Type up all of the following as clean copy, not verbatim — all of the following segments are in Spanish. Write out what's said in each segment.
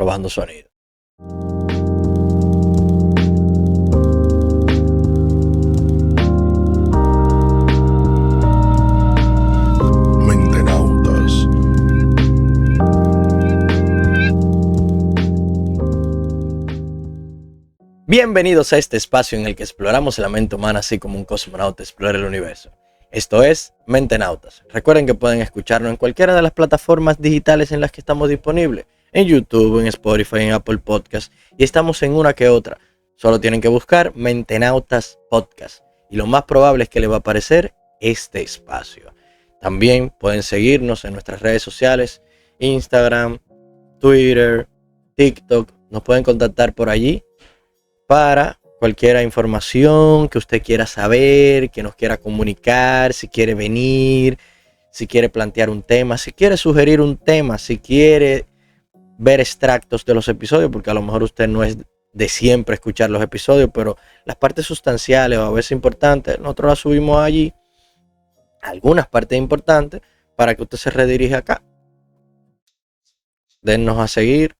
probando sonido. Mentenautas. Bienvenidos a este espacio en el que exploramos la mente humana así como un cosmonauta explora el universo. Esto es Mentenautas. Recuerden que pueden escucharnos en cualquiera de las plataformas digitales en las que estamos disponibles. En YouTube, en Spotify, en Apple Podcasts. Y estamos en una que otra. Solo tienen que buscar Mentenautas Podcast. Y lo más probable es que les va a aparecer este espacio. También pueden seguirnos en nuestras redes sociales. Instagram, Twitter, TikTok. Nos pueden contactar por allí para cualquier información que usted quiera saber, que nos quiera comunicar, si quiere venir, si quiere plantear un tema, si quiere sugerir un tema, si quiere ver extractos de los episodios, porque a lo mejor usted no es de siempre escuchar los episodios, pero las partes sustanciales o a veces importantes, nosotros las subimos allí, algunas partes importantes, para que usted se redirija acá. Dennos a seguir,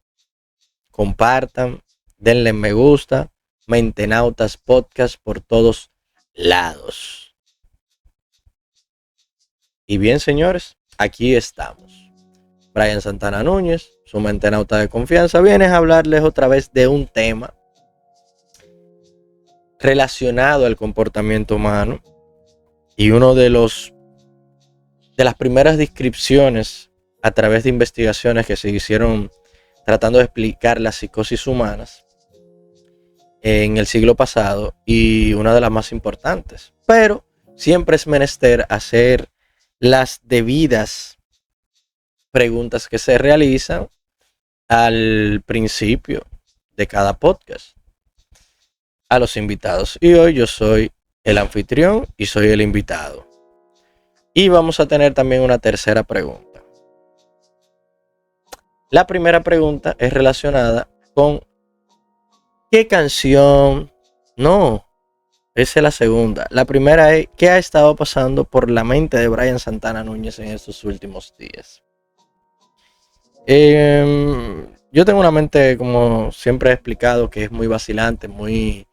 compartan, denle me gusta. Mentenautas Podcast por todos lados. Y bien, señores, aquí estamos. Brian Santana Núñez, su mentenauta de confianza, viene a hablarles otra vez de un tema relacionado al comportamiento humano. Y uno de las primeras descripciones a través de investigaciones que se hicieron tratando de explicar las psicosis humanas en el siglo pasado, y una de las más importantes, pero siempre es menester hacer las debidas preguntas que se realizan al principio de cada podcast a los invitados. Y hoy yo soy el anfitrión y soy el invitado, y vamos a tener también una tercera pregunta. La primera pregunta es relacionada con ¿qué canción? No, esa es la segunda. La primera es ¿qué ha estado pasando por la mente de Brian Santana Núñez en estos últimos días? Yo tengo una mente, como siempre he explicado, que es muy vacilante, muy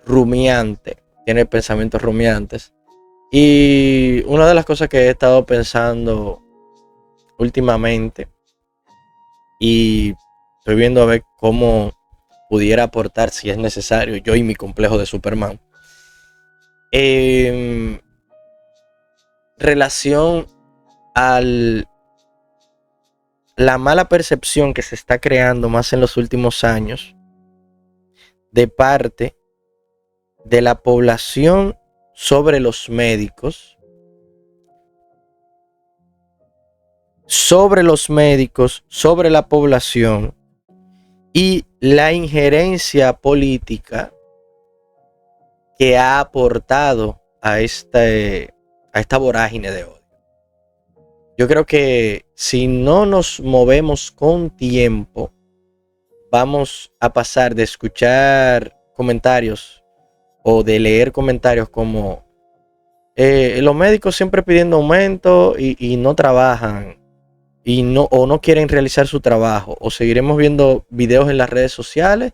rumiante. Tiene pensamientos rumiantes. Y una de las cosas que he estado pensando últimamente, y estoy viendo a ver cómo pudiera aportar, si es necesario, yo y mi complejo de Superman, relación a la mala percepción que se está creando más en los últimos años de parte de la población sobre los médicos, sobre la población, y la injerencia política que ha aportado a esta vorágine de odio. Yo creo que si no nos movemos con tiempo, vamos a pasar de escuchar comentarios o de leer comentarios como los médicos siempre pidiendo aumento y no trabajan, o no quieren realizar su trabajo, o seguiremos viendo videos en las redes sociales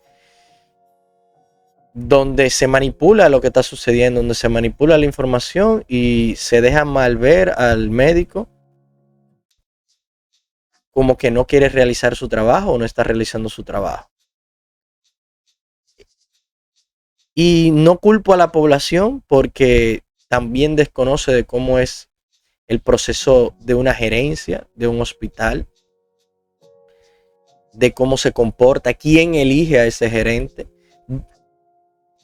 donde se manipula lo que está sucediendo, donde se manipula la información y se deja mal ver al médico como que no quiere realizar su trabajo o no está realizando su trabajo. Y no culpo a la población porque también desconoce de cómo es el proceso de una gerencia de un hospital, de cómo se comporta, quién elige a ese gerente,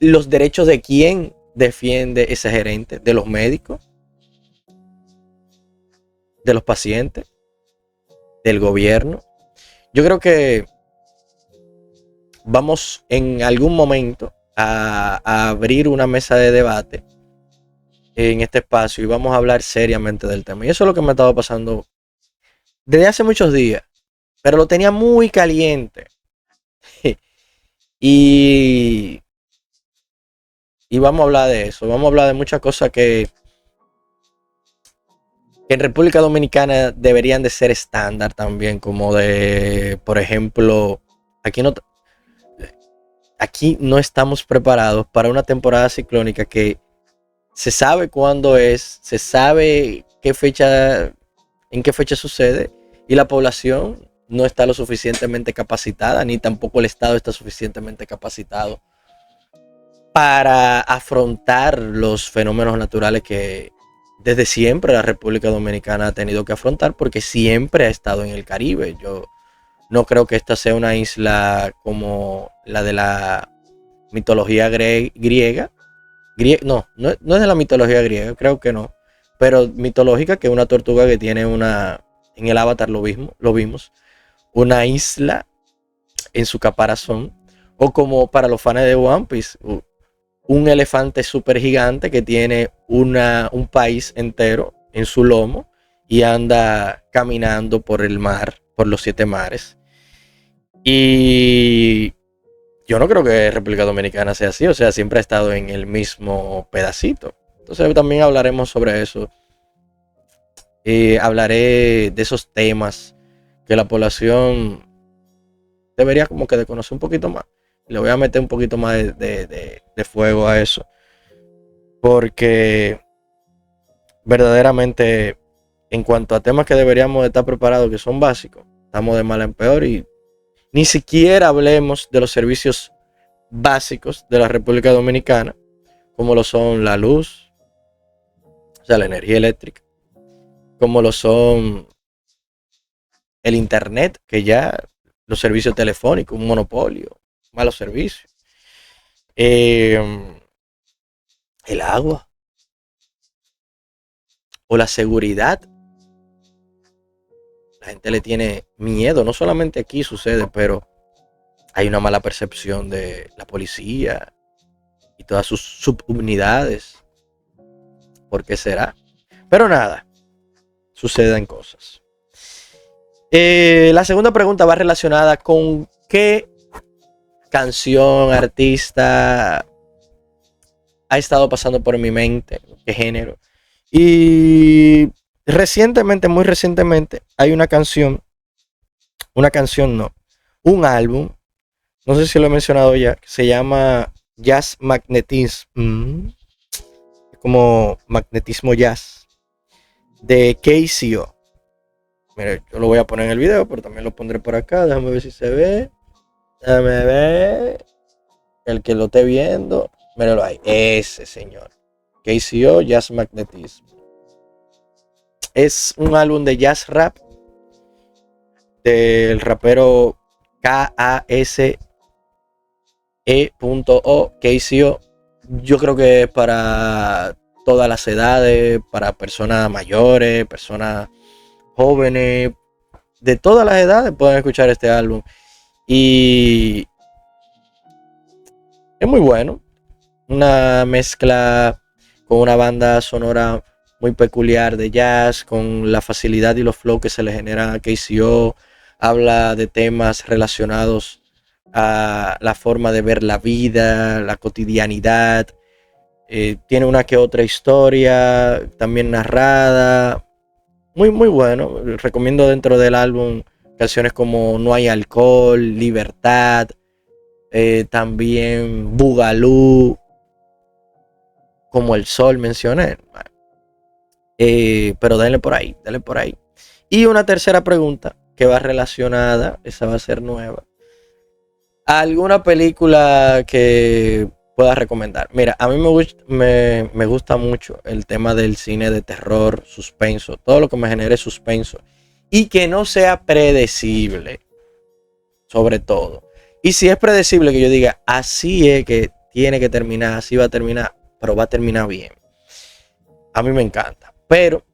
los derechos de quién defiende ese gerente, de los médicos, de los pacientes, del gobierno. Yo creo que vamos en algún momento a abrir una mesa de debate en este espacio y vamos a hablar seriamente del tema. Y eso es lo que me ha estado pasando desde hace muchos días, pero lo tenía muy caliente. y vamos a hablar de eso. Vamos a hablar de muchas cosas que que en República Dominicana deberían de ser estándar también, como de, por ejemplo, aquí no, aquí no estamos preparados para una temporada ciclónica que se sabe cuándo es, se sabe qué fecha, en qué fecha sucede, y la población no está lo suficientemente capacitada, ni tampoco el Estado está suficientemente capacitado para afrontar los fenómenos naturales que desde siempre la República Dominicana ha tenido que afrontar, porque siempre ha estado en el Caribe. Yo no creo que esta sea una isla como la de la mitología griega. No es de la mitología griega, creo que no. Pero mitológica, que es una tortuga que tiene una, en el Avatar lo vimos, una isla en su caparazón. O como para los fans de One Piece, un elefante súper gigante que tiene un país entero en su lomo y anda caminando por el mar, por los 7 mares. Y yo no creo que República Dominicana sea así, o sea, siempre ha estado en el mismo pedacito. Entonces también hablaremos sobre eso. Hablaré de esos temas que la población debería como que de conocer un poquito más. Le voy a meter un poquito más de fuego a eso. Porque verdaderamente, en cuanto a temas que deberíamos de estar preparados, que son básicos, estamos de mal en peor, y ni siquiera hablemos de los servicios básicos de la República Dominicana, como lo son la luz, o sea, la energía eléctrica, como lo son el internet, que ya los servicios telefónicos, un monopolio, malos servicios, eh, el agua o la seguridad. La gente le tiene miedo, no solamente aquí sucede, pero hay una mala percepción de la policía y todas sus subunidades. ¿Por qué será? Pero nada, suceden cosas. La segunda pregunta va relacionada con qué canción, artista ha estado pasando por mi mente, qué género. Y recientemente, muy recientemente, hay una canción no, un álbum, no sé si lo he mencionado ya, que se llama Jazz Magnetism, como magnetismo jazz, de KCO. Mira, yo lo voy a poner en el video, pero también lo pondré por acá. Déjame ver si se ve. Déjame ver. El que lo esté viendo, míralo ahí. Ese señor. KCO Jazz Magnetism. Es un álbum de jazz rap del rapero KASE.O, KCO. Yo creo que es para todas las edades, para personas mayores, personas jóvenes, de todas las edades pueden escuchar este álbum. Y es muy bueno. Una mezcla con una banda sonora muy peculiar de jazz, con la facilidad y los flows que se le generan a KCO. Habla de temas relacionados a la forma de ver la vida, la cotidianidad. Tiene una que otra historia también narrada. Muy, muy bueno. Recomiendo dentro del álbum canciones como No hay alcohol, Libertad, también Bugalú, como El Sol mencioné. Pero denle por ahí, denle por ahí. Y una tercera pregunta que va relacionada, esa va a ser nueva. ¿Alguna película que puedas recomendar? Mira, a mí me gusta mucho el tema del cine de terror, suspenso, todo lo que me genere suspenso y que no sea predecible, sobre todo. Y si es predecible, que yo diga, así es que tiene que terminar, así va a terminar, pero va a terminar bien. A mí me encanta. Pero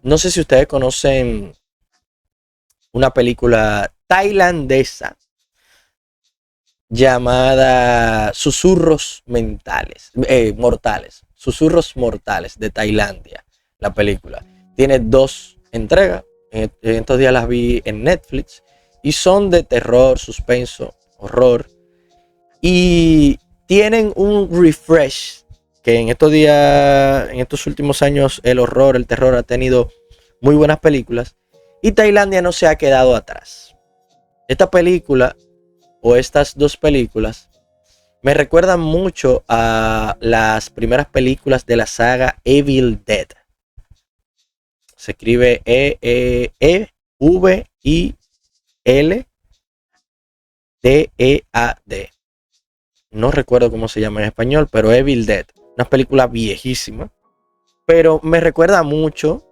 no sé si ustedes conocen una película tailandesa llamada Susurros Mortales. Susurros Mortales, de Tailandia. La película tiene 2 entregas. En estos días las vi en Netflix y son de terror, suspenso, horror, y tienen un refresh que en estos días, en estos últimos años, el horror, el terror ha tenido muy buenas películas. Y Tailandia no se ha quedado atrás. Esta película, o estas dos películas, me recuerdan mucho a las primeras películas de la saga Evil Dead. Se escribe Evildead. No recuerdo cómo se llama en español, pero Evil Dead. Una película viejísima. Pero me recuerda mucho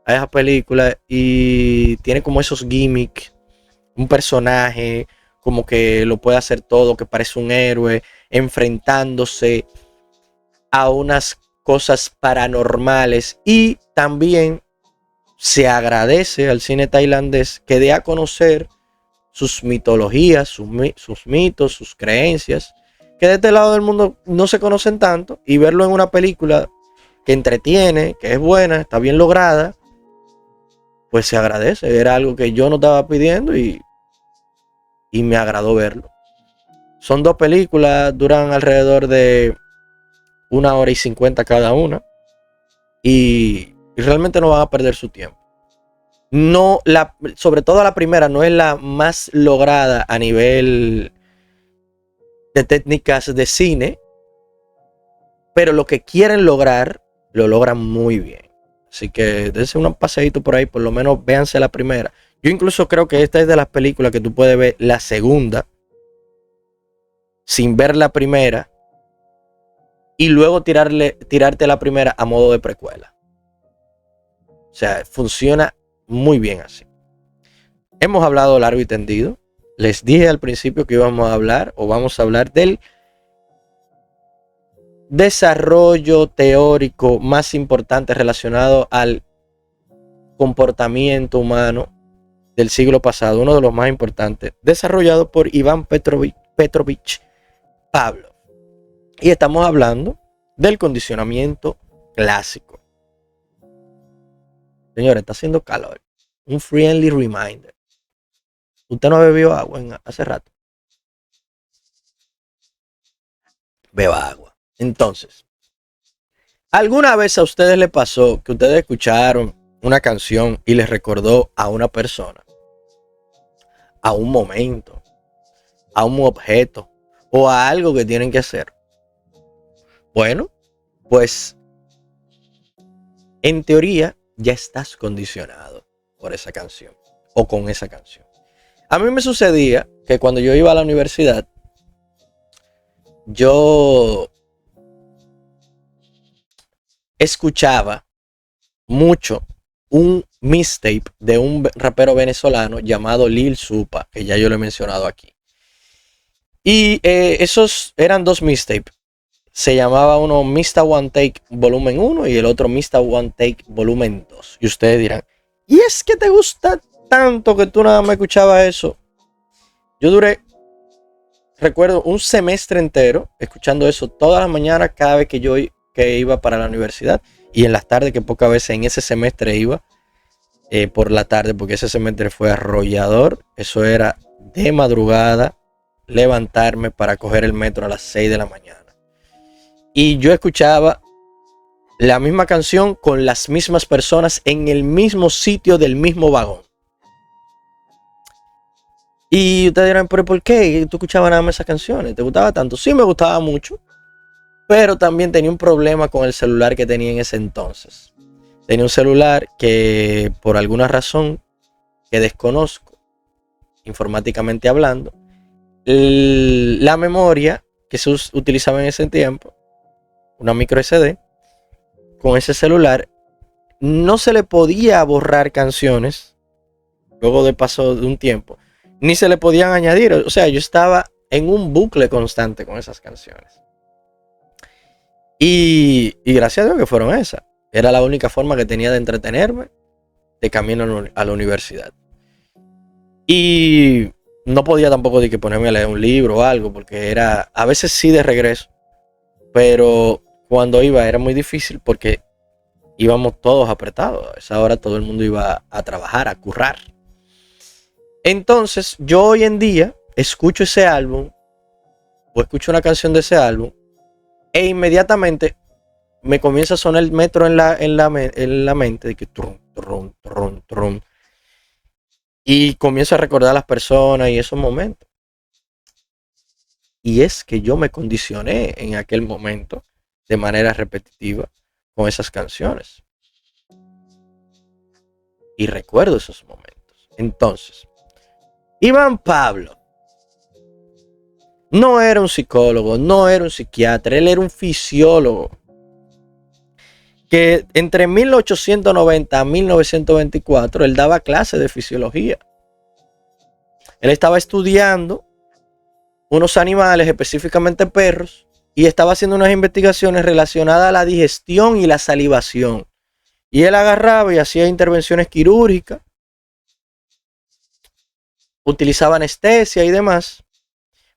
a esa película y tiene como esos gimmicks. Un personaje como que lo puede hacer todo, que parece un héroe, enfrentándose a unas cosas paranormales. Y también se agradece al cine tailandés que dé a conocer sus mitologías, sus mitos, sus creencias, que de este lado del mundo no se conocen tanto, y verlo en una película que entretiene, que es buena, está bien lograda, pues se agradece. Era algo que yo no estaba pidiendo y me agradó verlo. Son dos películas, duran alrededor de 1 hora y 50 cada una, y realmente no van a perder su tiempo. No, sobre todo la primera no es la más lograda a nivel de técnicas de cine, pero lo que quieren lograr lo logran muy bien. Así que dense un paseíto por ahí, por lo menos véanse la primera. Yo incluso creo que esta es de las películas que tú puedes ver la segunda sin ver la primera y luego tirarte la primera a modo de precuela. O sea, funciona muy bien así. Hemos hablado largo y tendido. Les dije al principio que vamos a hablar del desarrollo teórico más importante relacionado al comportamiento humano del siglo pasado, uno de los más importantes, desarrollado por Iván Petrovich Pavlov. Y estamos hablando del condicionamiento clásico. Señores, está haciendo calor. Un friendly reminder. ¿Usted no bebió agua hace rato? Beba agua. Entonces, ¿alguna vez a ustedes les pasó que ustedes escucharon una canción y les recordó a una persona, a un momento, a un objeto o a algo que tienen que hacer? Bueno, pues en teoría ya estás condicionado por esa canción o con esa canción. A mí me sucedía que cuando yo iba a la universidad, yo escuchaba mucho un mixtape de un rapero venezolano llamado Lil Supa, que ya yo lo he mencionado aquí. Y esos eran dos mixtapes. Se llamaba uno Mr. One Take Volumen 1 y el otro Mr. One Take Volumen 2. Y ustedes dirán, ¿y es que te gusta tanto que tú nada más escuchabas eso? Yo recuerdo un semestre entero escuchando eso todas las mañanas cada vez que iba para la universidad, y en las tardes, que pocas veces en ese semestre iba por la tarde, porque ese semestre fue arrollador. Eso era de madrugada, levantarme para coger el metro a las 6 de la mañana. Y yo escuchaba la misma canción con las mismas personas en el mismo sitio del mismo vagón. Y ustedes dirán, ¿pero por qué tú escuchabas nada más esas canciones? ¿Te gustaba tanto? Sí, me gustaba mucho. Pero también tenía un problema con el celular que tenía en ese entonces. Tenía un celular que, por alguna razón que desconozco, informáticamente hablando, la memoria que se utilizaba en ese tiempo, una micro SD, con ese celular no se le podía borrar canciones luego de paso de un tiempo, ni se le podían añadir. O sea, yo estaba en un bucle constante con esas canciones. Y gracias a Dios que fueron esas. Era la única forma que tenía de entretenerme de camino a la universidad. Y no podía tampoco de que ponerme a leer un libro o algo, porque era a veces sí de regreso, pero cuando iba era muy difícil porque íbamos todos apretados. A esa hora todo el mundo iba a trabajar, a currar. Entonces yo hoy en día escucho ese álbum o escucho una canción de ese álbum e inmediatamente me comienza a sonar el metro en la mente, de que trum, trum, trum, trum, y comienzo a recordar a las personas y esos momentos. Y es que yo me condicioné en aquel momento de manera repetitiva con esas canciones. Y recuerdo esos momentos. Entonces, Iván Pablo no era un psicólogo, no era un psiquiatra, él era un fisiólogo que entre 1890 a 1924 él daba clases de fisiología. Él estaba estudiando unos animales, específicamente perros, y estaba haciendo unas investigaciones relacionadas a la digestión y la salivación. Y él agarraba y hacía intervenciones quirúrgicas, utilizaba anestesia y demás,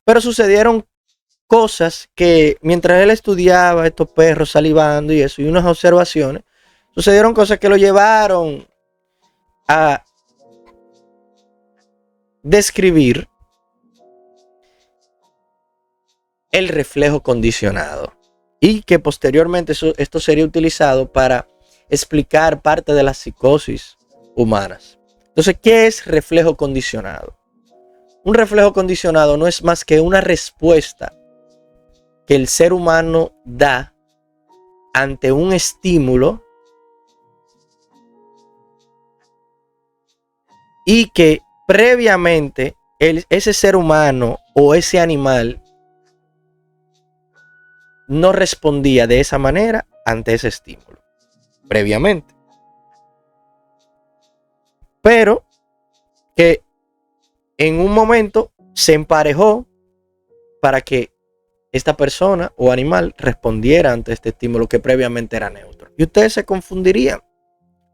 pero sucedieron cosas que mientras él estudiaba estos perros salivando y eso, y unas observaciones, sucedieron cosas que lo llevaron a describir el reflejo condicionado, y que posteriormente esto sería utilizado para explicar parte de las psicosis humanas. Entonces, ¿qué es reflejo condicionado? Un reflejo condicionado no es más que una respuesta que el ser humano da ante un estímulo y que previamente ese ser humano o ese animal no respondía de esa manera ante ese estímulo previamente, pero que en un momento se emparejó para que esta persona o animal respondiera ante este estímulo que previamente era neutro. Y ustedes se confundirían,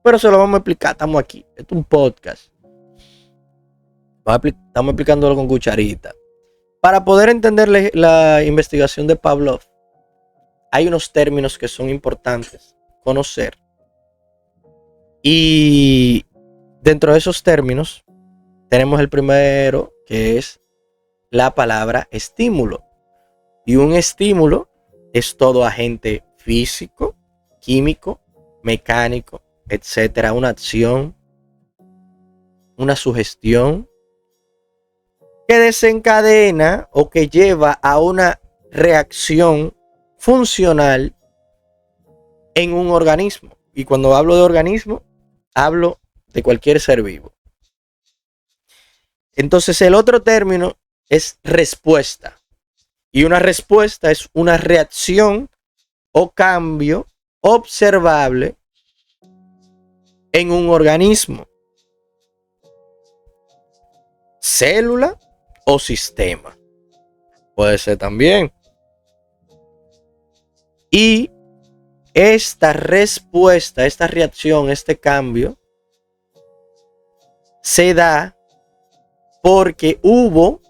pero se lo vamos a explicar. Estamos aquí, esto es un podcast, estamos explicándolo con cucharita. Para poder entender la investigación de Pavlov, hay unos términos que son importantes conocer. Y dentro de esos términos tenemos el primero, que es la palabra estímulo. Y un estímulo es todo agente físico, químico, mecánico, etcétera. Una acción, una sugestión que desencadena o que lleva a una reacción funcional en un organismo. Y cuando hablo de organismo, hablo de cualquier ser vivo. Entonces, el otro término es respuesta. Y una respuesta es una reacción o cambio observable en un organismo, célula o sistema. Puede ser también. Y esta respuesta, esta reacción, este cambio se da porque hubo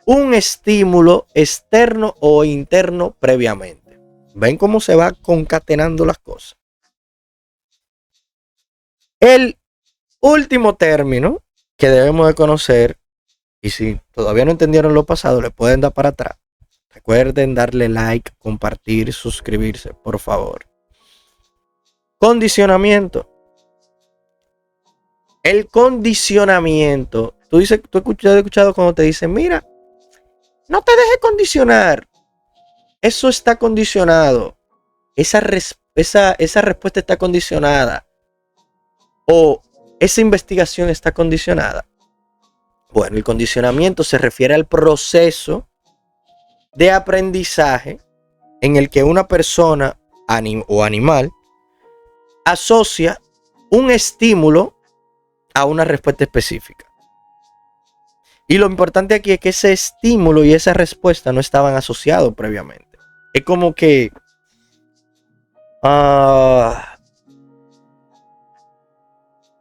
un estímulo externo o interno previamente. ¿Ven cómo se va concatenando las cosas? El último término que debemos de conocer, y si todavía no entendieron lo pasado, le pueden dar para atrás. Recuerden darle like, compartir, suscribirse, por favor. Condicionamiento. El condicionamiento. Tú has escuchado cuando te dicen, mira, no te dejes condicionar. Eso está condicionado. Esa respuesta está condicionada. O esa investigación está condicionada. Bueno, el condicionamiento se refiere al proceso de aprendizaje en el que una persona o animal asocia un estímulo a una respuesta específica. Y lo importante aquí es que ese estímulo y esa respuesta no estaban asociados previamente. Es como que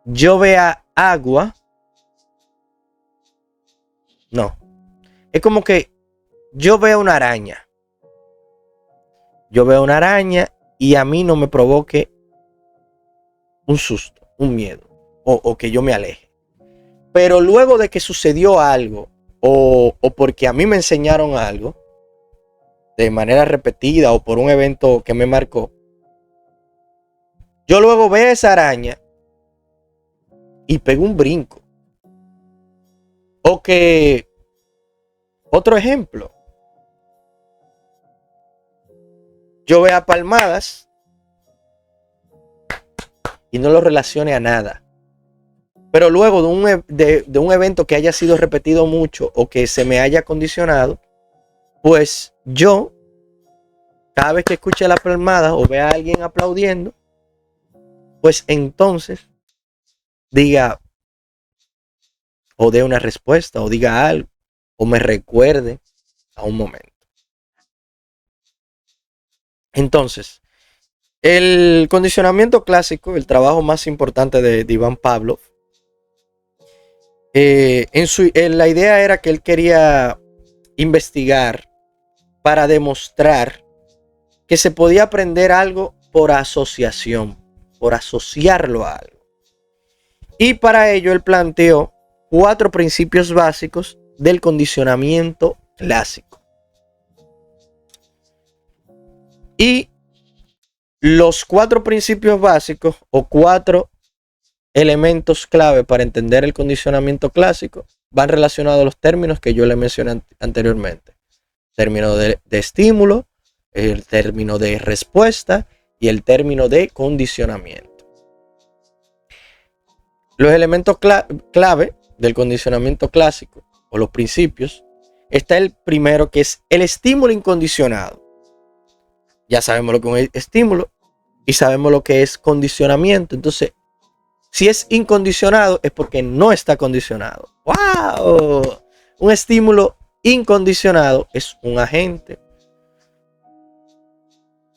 yo vea agua. No. Es como que yo veo una araña. Yo veo una araña y a mí no me provoque un susto, un miedo, o que yo me aleje. Pero luego de que sucedió algo, o porque a mí me enseñaron algo, de manera repetida o por un evento que me marcó, yo luego veo esa araña y pego un brinco. O que, otro ejemplo, yo vea palmadas y no lo relacione a nada. Pero luego de un evento que haya sido repetido mucho o que se me haya condicionado, pues yo, cada vez que escuche la palmada o vea a alguien aplaudiendo, pues entonces diga o dé una respuesta o diga algo o me recuerde a un momento. Entonces, el condicionamiento clásico, el trabajo más importante de Ivan Pavlov, la idea era que él quería investigar para demostrar que se podía aprender algo por asociación, por asociarlo a algo. Y para ello él planteó 4 principios básicos del condicionamiento clásico. Y los 4 principios básicos o 4 elementos clave para entender el condicionamiento clásico van relacionados a los términos que yo le mencioné anteriormente. Término de estímulo, el término de respuesta y el término de condicionamiento. Los elementos clave del condicionamiento clásico o los principios, está el primero, que es el estímulo incondicionado. Ya sabemos lo que es un estímulo y sabemos lo que es condicionamiento. Entonces, si es incondicionado es porque no está condicionado. ¡Wow! Un estímulo incondicionado es un agente,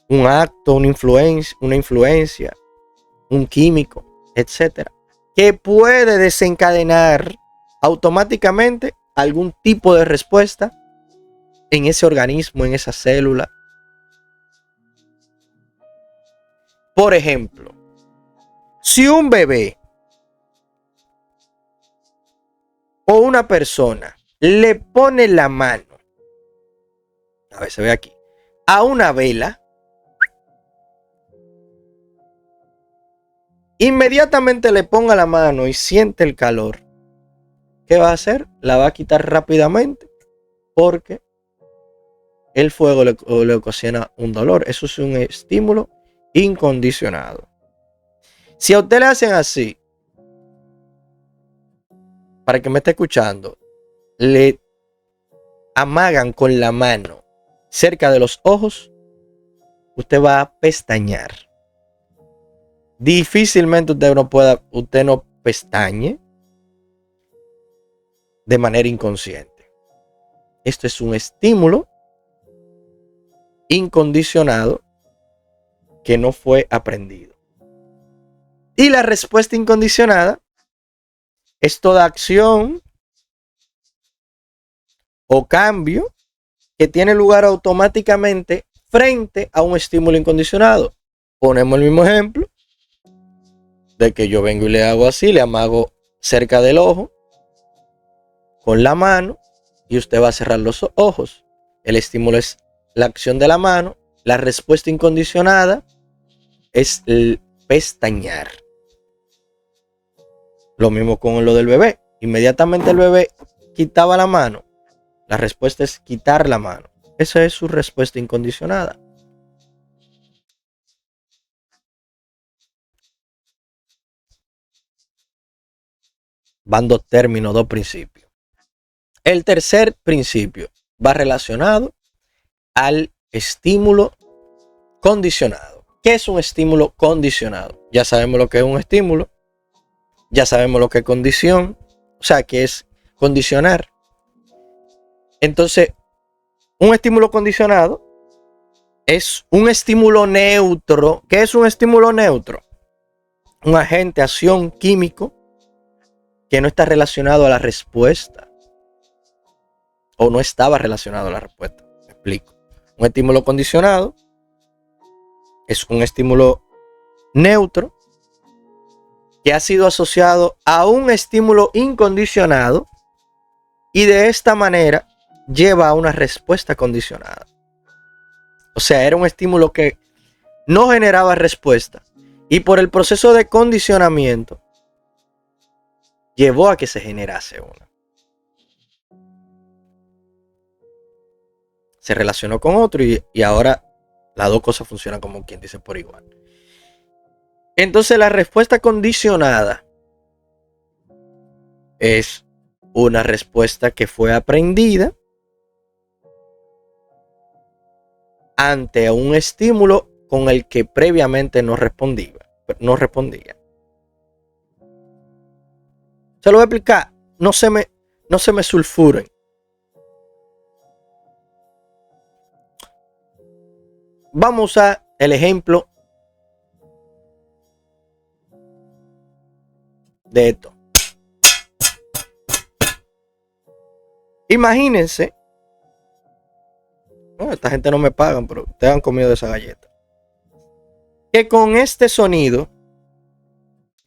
un acto, una influencia, un químico, etcétera, que puede desencadenar automáticamente algún tipo de respuesta en ese organismo, en esa célula. Por ejemplo, si un bebé o una persona le pone la mano, a ver, se ve aquí, a una vela, inmediatamente le ponga la mano y siente el calor, ¿qué va a hacer? La va a quitar rápidamente porque el fuego le ocasiona un dolor. Eso es un estímulo incondicionado. Si a usted le hacen así, para que me esté escuchando, le amagan con la mano cerca de los ojos, usted va a pestañear. Difícilmente usted no pestañe de manera inconsciente. Esto es un estímulo incondicionado que no fue aprendido. Y la respuesta incondicionada es toda acción o cambio que tiene lugar automáticamente frente a un estímulo incondicionado. Ponemos el mismo ejemplo de que yo vengo y le hago así, le amago cerca del ojo con la mano y usted va a cerrar los ojos. El estímulo es la acción de la mano, la respuesta incondicionada es el pestañear. Lo mismo con lo del bebé. Inmediatamente el bebé quitaba la mano. La respuesta es quitar la mano. Esa es su respuesta incondicionada. Van 2 términos, 2 principios. El tercer principio va relacionado al estímulo condicionado. ¿Qué es un estímulo condicionado? Ya sabemos lo que es un estímulo. Ya sabemos lo que es condición. O sea, que es condicionar. Entonces, un estímulo condicionado es un estímulo neutro. ¿Qué es un estímulo neutro? Un agente, acción químico que no está relacionado a la respuesta. O no estaba relacionado a la respuesta. Me explico. Un estímulo condicionado es un estímulo neutro que ha sido asociado a un estímulo incondicionado y de esta manera lleva a una respuesta condicionada. O sea, era un estímulo que no generaba respuesta Y por el proceso de condicionamiento, llevó a que se generase una. Se relacionó con otro y ahora las dos cosas funcionan como quien dice por igual. Entonces la respuesta condicionada es una respuesta que fue aprendida ante un estímulo con el que previamente no respondía. Se lo voy a explicar. No se me sulfuren. Vamos a usar el ejemplo de esto. Imagínense. No, esta gente no me pagan, pero ustedes han comido de esa galleta. Que con este sonido,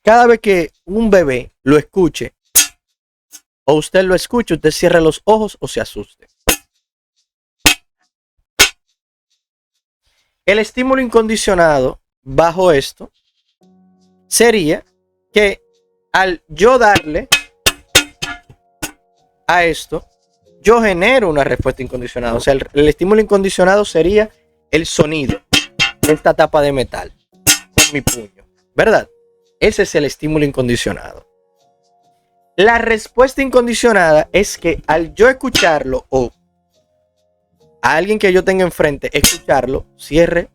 cada vez que un bebé lo escuche, o usted lo escuche, usted cierre los ojos o se asuste. El estímulo incondicionado bajo esto sería que al yo darle a esto, yo genero una respuesta incondicionada. O sea, el estímulo incondicionado sería el sonido de esta tapa de metal con mi puño, ¿verdad? Ese es el estímulo incondicionado. La respuesta incondicionada es que al yo escucharlo o a alguien que yo tenga enfrente escucharlo, cierre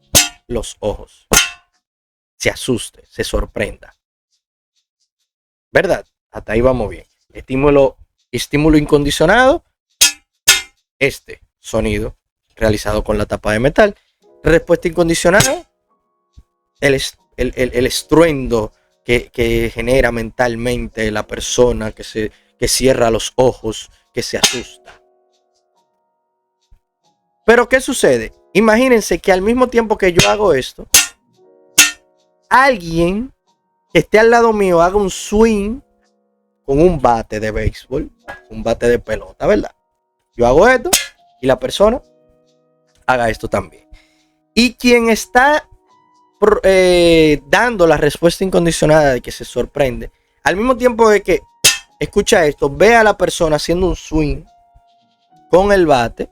los ojos, se asuste, se sorprenda, ¿verdad? Hasta ahí vamos bien. Estímulo incondicionado, este sonido realizado con la tapa de metal. Respuesta incondicionada, el estruendo que genera mentalmente la persona que cierra los ojos, que se asusta. Pero ¿qué sucede? Imagínense que al mismo tiempo que yo hago esto, alguien que esté al lado mío haga un swing con un bate de béisbol, un bate de pelota, ¿verdad? Yo hago esto y la persona haga esto también. Y quien está dando la respuesta incondicionada de que se sorprende, al mismo tiempo de que escucha esto, ve a la persona haciendo un swing con el bate.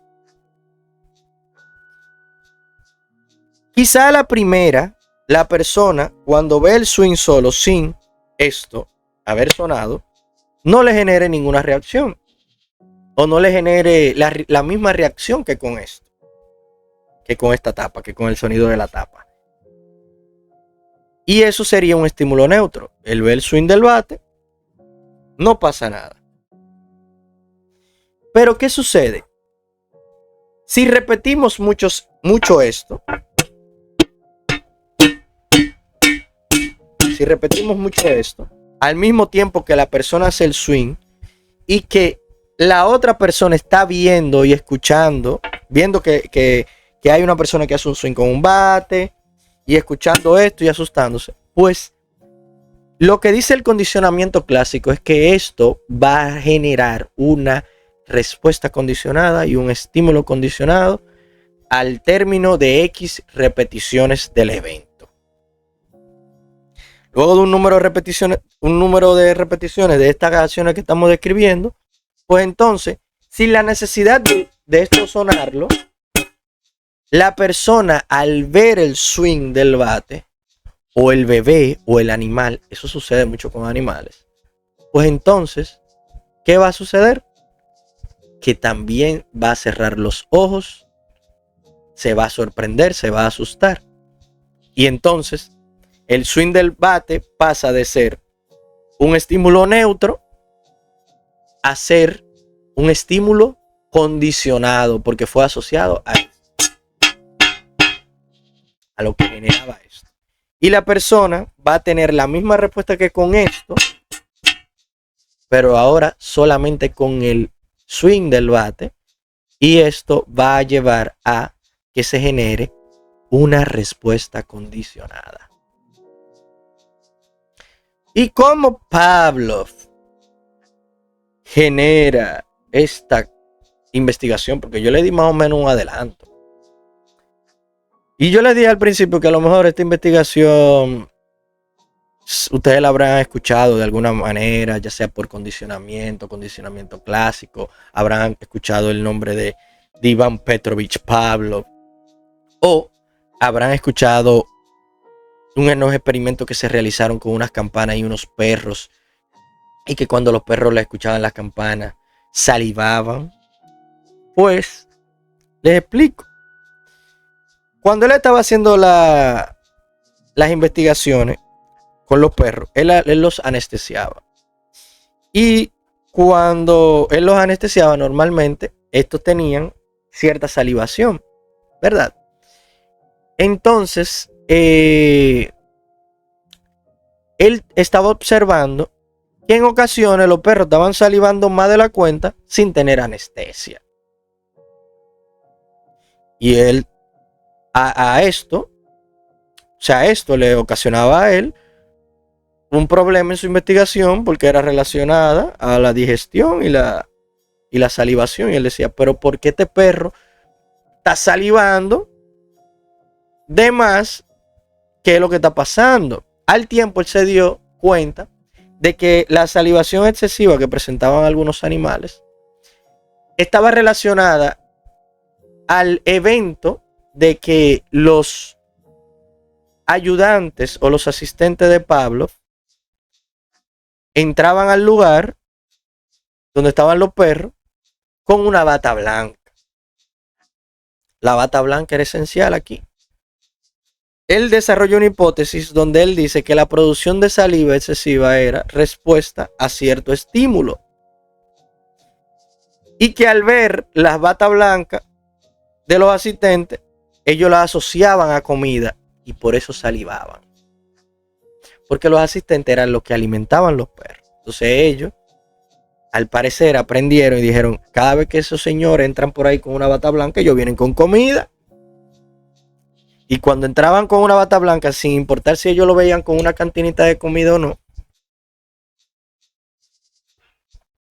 Quizá la persona, cuando ve el swing solo, sin esto haber sonado, no le genere ninguna reacción. O no le genere la misma reacción que con esto. Que con esta tapa, que con el sonido de la tapa. Y eso sería un estímulo neutro. Él ve el swing del bate, no pasa nada. Pero ¿qué sucede? Si repetimos mucho esto, al mismo tiempo que la persona hace el swing y que la otra persona está viendo y escuchando, viendo que hay una persona que hace un swing con un bate y escuchando esto y asustándose, pues lo que dice el condicionamiento clásico es que esto va a generar una respuesta condicionada y un estímulo condicionado al término de X repeticiones del evento. Luego de un número de repeticiones de estas acciones que estamos describiendo, pues entonces, sin la necesidad de esto sonarlo, la persona al ver el swing del bate, o el bebé, o el animal, eso sucede mucho con animales, pues entonces, ¿qué va a suceder? Que también va a cerrar los ojos, se va a sorprender, se va a asustar. Y entonces, el swing del bate pasa de ser un estímulo neutro a ser un estímulo condicionado porque fue asociado a lo que generaba esto. Y la persona va a tener la misma respuesta que con esto, pero ahora solamente con el swing del bate, y esto va a llevar a que se genere una respuesta condicionada. ¿Y cómo Pavlov genera esta investigación? Porque yo le di más o menos un adelanto. Y yo le dije al principio que a lo mejor esta investigación Ustedes la habrán escuchado de alguna manera, ya sea por condicionamiento clásico, habrán escuchado el nombre de Ivan Petrovich Pavlov, o habrán escuchado unos experimentos que se realizaron con unas campanas y unos perros, y que cuando los perros le escuchaban las campanas salivaban. Pues les explico. Cuando él estaba haciendo las investigaciones con los perros, él los anestesiaba. Y cuando él los anestesiaba, normalmente estos tenían cierta salivación, ¿verdad? Entonces, él estaba observando que en ocasiones los perros estaban salivando más de la cuenta sin tener anestesia. Y él esto le ocasionaba a él un problema en su investigación porque era relacionada a la digestión y la salivación. Y él decía, pero ¿por qué este perro está salivando de más? ¿Qué es lo que está pasando? Al tiempo él se dio cuenta de que la salivación excesiva que presentaban algunos animales estaba relacionada al evento de que los ayudantes o los asistentes de Pavlov entraban al lugar donde estaban los perros con una bata blanca. La bata blanca era esencial aquí. Él desarrolló una hipótesis donde él dice que la producción de saliva excesiva era respuesta a cierto estímulo. Y que al ver las batas blancas de los asistentes, ellos las asociaban a comida y por eso salivaban. Porque los asistentes eran los que alimentaban los perros. Entonces ellos, al parecer, aprendieron y dijeron, cada vez que esos señores entran por ahí con una bata blanca, ellos vienen con comida. Y cuando entraban con una bata blanca, sin importar si ellos lo veían con una cantinita de comida o no,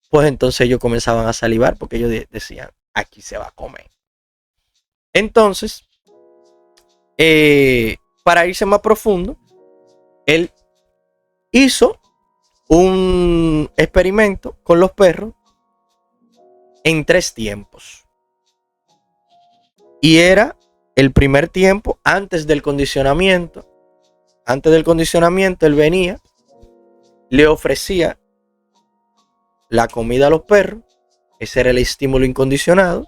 pues entonces ellos comenzaban a salivar porque ellos decían, aquí se va a comer. Entonces, para irse más profundo, él hizo un experimento con los perros en 3 tiempos. Y era el primer tiempo antes del condicionamiento. Antes del condicionamiento, él venía, le ofrecía la comida a los perros. Ese era el estímulo incondicionado.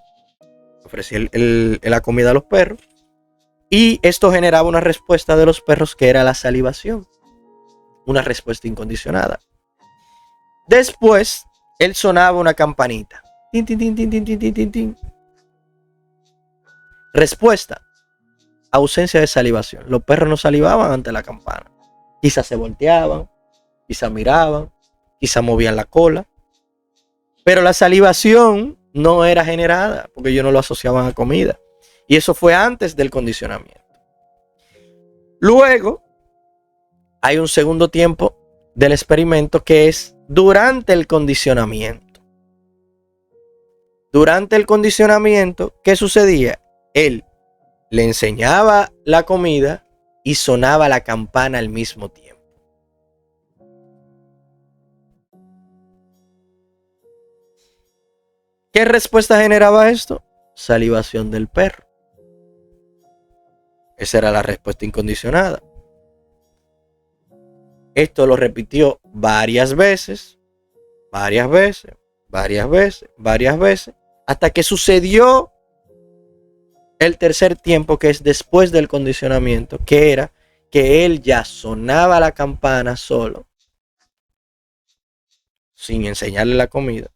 Ofrecía la comida a los perros. Y esto generaba una respuesta de los perros que era la salivación. Una respuesta incondicionada. Después, él sonaba una campanita. Tin, tin, tin, tin, tin, tin, tin, tin. Respuesta: ausencia de salivación. Los perros no salivaban ante la campana. Quizás se volteaban, quizás miraban, quizás movían la cola. Pero la salivación no era generada porque ellos no lo asociaban a comida. Y eso fue antes del condicionamiento. Luego, hay un segundo tiempo del experimento que es durante el condicionamiento. Durante el condicionamiento, ¿qué sucedía? Él le enseñaba la comida y sonaba la campana al mismo tiempo. ¿Qué respuesta generaba esto? Salivación del perro. Esa era la respuesta incondicionada. Esto lo repitió varias veces, hasta que sucedió el tercer tiempo, que es después del condicionamiento, que era que él ya sonaba la campana solo, sin enseñarle la comida,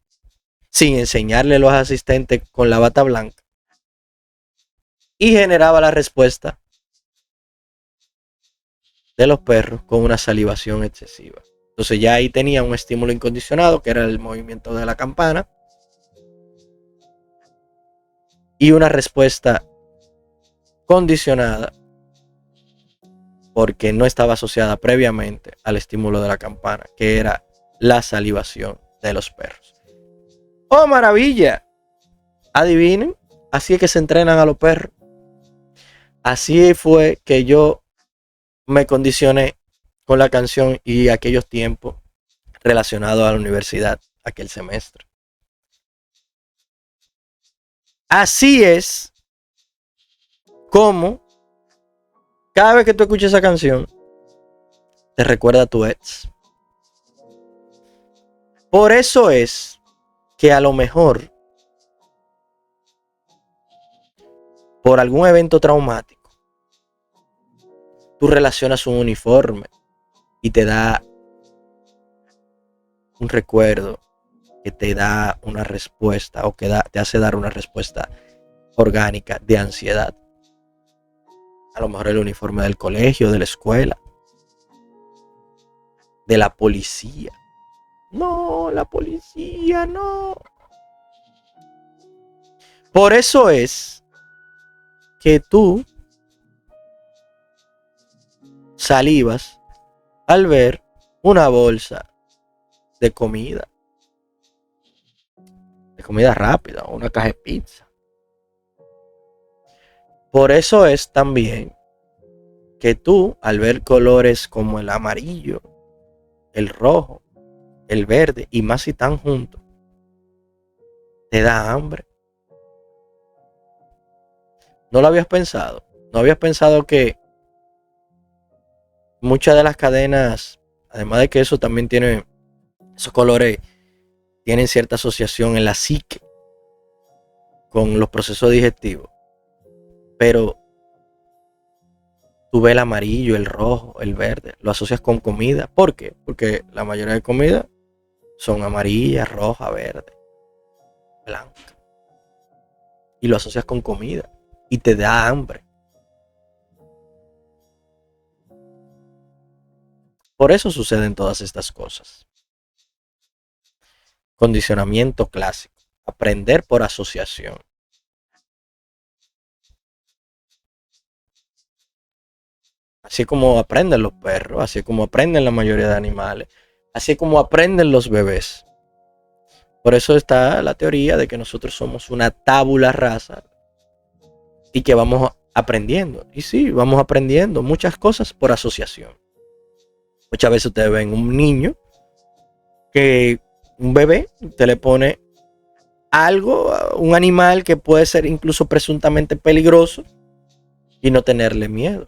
sin enseñarle los asistentes con la bata blanca, y generaba la respuesta de los perros con una salivación excesiva. Entonces ya ahí tenía un estímulo incondicionado, que era el movimiento de la campana, y una respuesta condicionada porque no estaba asociada previamente al estímulo de la campana, que era la salivación de los perros. ¡Oh, maravilla! Adivinen, así es que se entrenan a los perros. Así fue que yo me condicioné con la canción y aquellos tiempos relacionados a la universidad, aquel semestre. Así es como cada vez que tú escuchas esa canción, te recuerda a tu ex. Por eso es que a lo mejor, por algún evento traumático, tú relacionas un uniforme y te da un recuerdo que te da una respuesta o que te hace dar una respuesta orgánica de ansiedad. A lo mejor el uniforme del colegio, de la escuela, de la policía. No, la policía, no. Por eso es que tú salivas al ver una bolsa de comida rápida o una caja de pizza. Por eso es también que tú, al ver colores como el amarillo, el rojo, el verde, y más si están juntos, te da hambre. ¿No lo habías pensado? ¿No habías pensado que muchas de las cadenas, además de que eso también tiene, esos colores tienen cierta asociación en la psique con los procesos digestivos, pero tú ves el amarillo, el rojo, el verde, lo asocias con comida? ¿Por qué? Porque la mayoría de comidas son amarillas, roja, verde, blanca, y lo asocias con comida y te da hambre. Por eso suceden todas estas cosas. Condicionamiento clásico. Aprender por asociación. Así como aprenden los perros, así como aprenden la mayoría de animales, así como aprenden los bebés. Por eso está la teoría de que nosotros somos una tabula rasa y que vamos aprendiendo. Y sí, vamos aprendiendo muchas cosas por asociación. Muchas veces ustedes ven un niño que un bebé te le pone algo, un animal que puede ser incluso presuntamente peligroso y no tenerle miedo,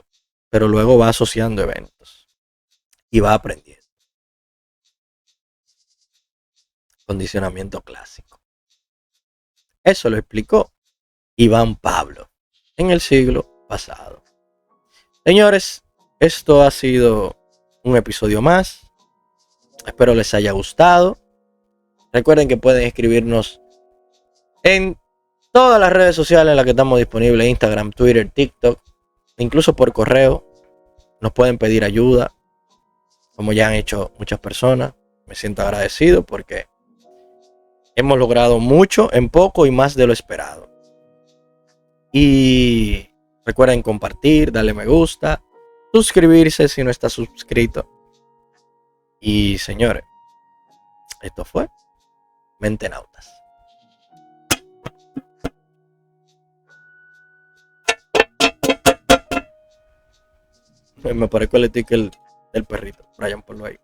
pero luego va asociando eventos y va aprendiendo. Condicionamiento clásico. Eso lo explicó Iván Pablo en el siglo pasado. Señores, esto ha sido un episodio más. Espero les haya gustado. Recuerden que pueden escribirnos en todas las redes sociales en las que estamos disponibles: Instagram, Twitter, TikTok, incluso por correo. Nos pueden pedir ayuda, como ya han hecho muchas personas. Me siento agradecido porque hemos logrado mucho en poco y más de lo esperado. Y recuerden compartir, darle me gusta, suscribirse si no está suscrito. Y señores, esto fue Mentenautas. Me parezco el sticker del perrito. Brian, ponlo ahí.